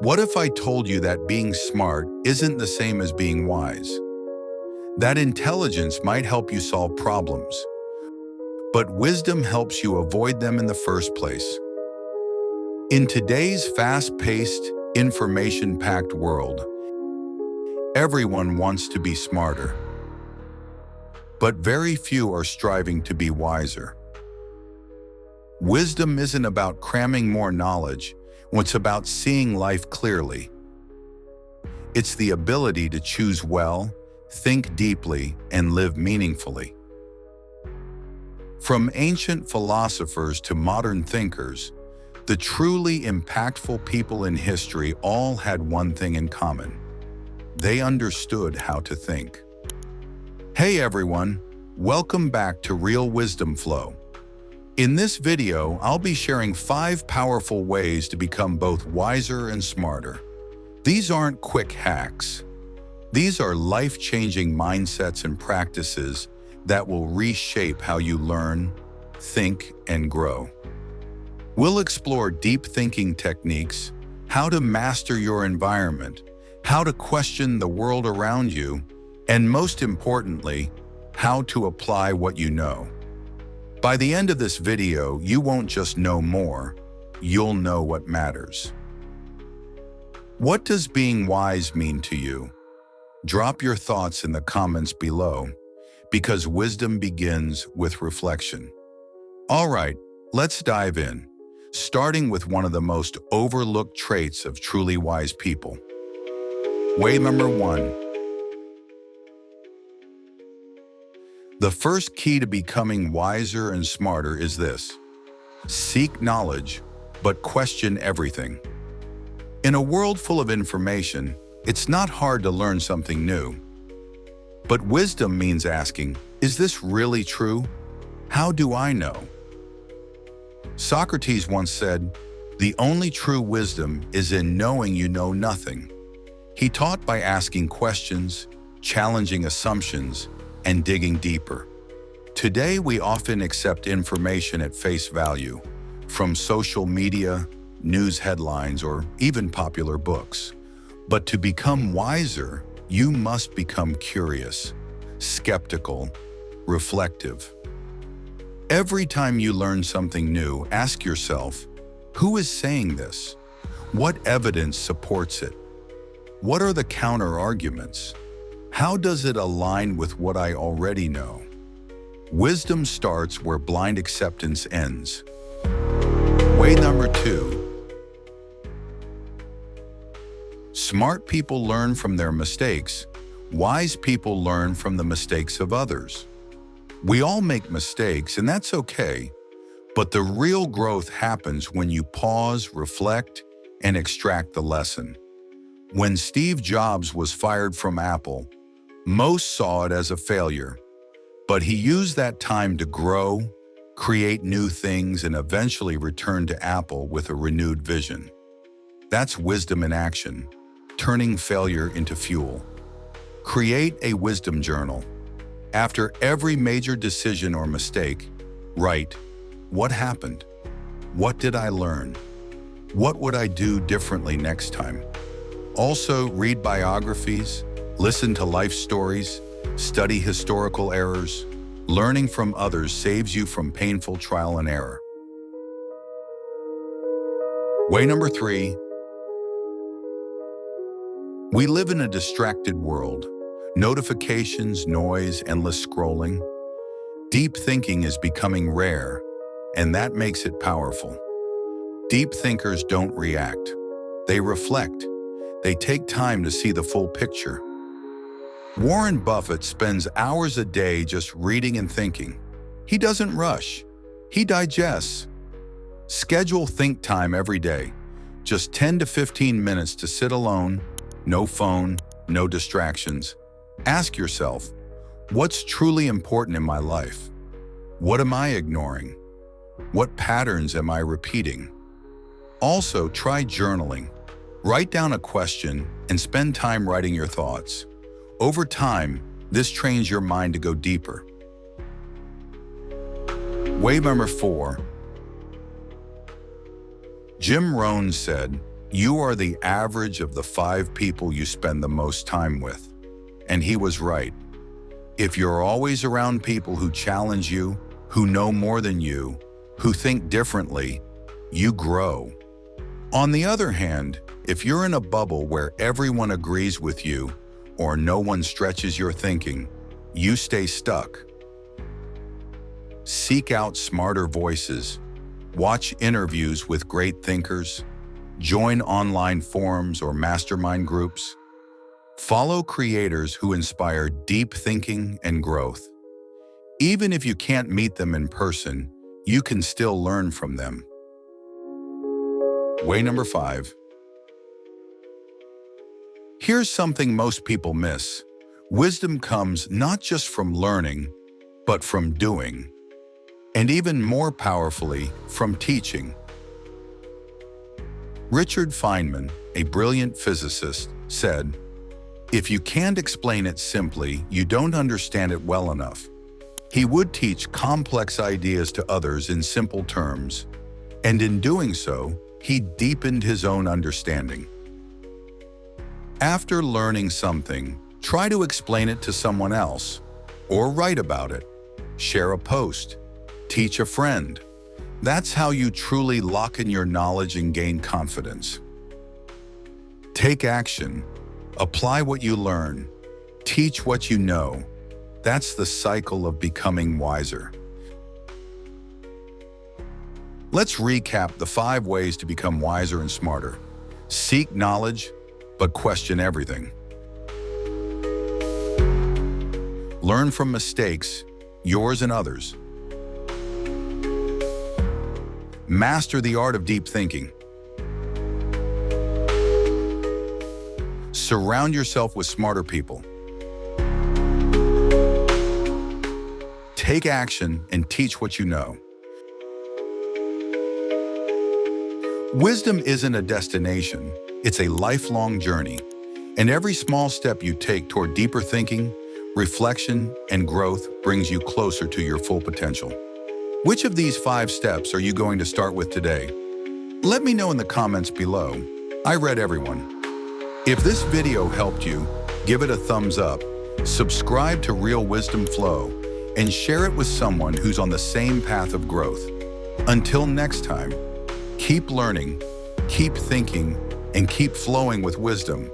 What if I told you that being smart isn't the same as being wise? That intelligence might help you solve problems, but wisdom helps you avoid them in the first place. In today's fast-paced, information-packed world, everyone wants to be smarter, but very few are striving to be wiser. Wisdom isn't about cramming more knowledge, it's about seeing life clearly. It's the ability to choose well, think deeply, and live meaningfully. From ancient philosophers to modern thinkers, the truly impactful people in history all had one thing in common. They understood how to think. Hey everyone, welcome back to Real Wisdom Flow. In this video, I'll be sharing 5 powerful ways to become both wiser and smarter. These aren't quick hacks. These are life-changing mindsets and practices that will reshape how you learn, think, and grow. We'll explore deep thinking techniques, how to master your environment, how to question the world around you, and most importantly, how to apply what you know. By the end of this video, you won't just know more, you'll know what matters. What does being wise mean to you? Drop your thoughts in the comments below, because wisdom begins with reflection. All right, let's dive in, starting with one of the most overlooked traits of truly wise people. Way number 1. The first key to becoming wiser and smarter is this: seek knowledge, but question everything. In a world full of information, it's not hard to learn something new. But wisdom means asking, is this really true? How do I know? Socrates once said, "The only true wisdom is in knowing you know nothing." He taught by asking questions, challenging assumptions, and digging deeper. Today, we often accept information at face value, from social media, news headlines, or even popular books. But to become wiser, you must become curious, skeptical, reflective. Every time you learn something new, ask yourself, who is saying this? What evidence supports it? What are the counter-arguments? How does it align with what I already know? Wisdom starts where blind acceptance ends. Way number 2. Smart people learn from their mistakes. Wise people learn from the mistakes of others. We all make mistakes, and that's okay. But the real growth happens when you pause, reflect, and extract the lesson. When Steve Jobs was fired from Apple, most saw it as a failure, but he used that time to grow, create new things, and eventually return to Apple with a renewed vision. That's wisdom in action, turning failure into fuel. Create a wisdom journal. After every major decision or mistake, write, what happened? What did I learn? What would I do differently next time? Also, read biographies, listen to life stories, study historical errors. Learning from others saves you from painful trial and error. Way number 3. We live in a distracted world. Notifications, noise, endless scrolling. Deep thinking is becoming rare, and that makes it powerful. Deep thinkers don't react. They reflect. They take time to see the full picture. Warren Buffett spends hours a day just reading and thinking. He doesn't rush. He digests. Schedule think time every day. Just 10 to 15 minutes to sit alone, no phone, no distractions. Ask yourself, what's truly important in my life? What am I ignoring? What patterns am I repeating? Also, try journaling. Write down a question and spend time writing your thoughts. Over time, this trains your mind to go deeper. Way number 4. Jim Rohn said, You are the average of the 5 people you spend the most time with. And he was right. If you're always around people who challenge you, who know more than you, who think differently, you grow. On the other hand, if you're in a bubble where everyone agrees with you or no one stretches your thinking, you stay stuck. Seek out smarter voices. Watch interviews with great thinkers. Join online forums or mastermind groups. Follow creators who inspire deep thinking and growth. Even if you can't meet them in person, you can still learn from them. Way number 5. Here's something most people miss. Wisdom comes not just from learning, but from doing. And even more powerfully, from teaching. Richard Feynman, a brilliant physicist, said, "If you can't explain it simply, you don't understand it well enough." He would teach complex ideas to others in simple terms, and in doing so, he deepened his own understanding. After learning something, try to explain it to someone else, or write about it, share a post, teach a friend. That's how you truly lock in your knowledge and gain confidence. Take action. Apply what you learn. Teach what you know. That's the cycle of becoming wiser. Let's recap the 5 ways to become wiser and smarter. Seek knowledge, but question everything. Learn from mistakes, yours and others. Master the art of deep thinking. Surround yourself with smarter people. Take action and teach what you know. Wisdom isn't a destination, it's a lifelong journey. And every small step you take toward deeper thinking, reflection, and growth brings you closer to your full potential. Which of these 5 steps are you going to start with today? Let me know in the comments below. I read everyone. If this video helped you, give it a thumbs up, subscribe to Real Wisdom Flow, and share it with someone who's on the same path of growth. Until next time, keep learning, keep thinking, and keep flowing with wisdom.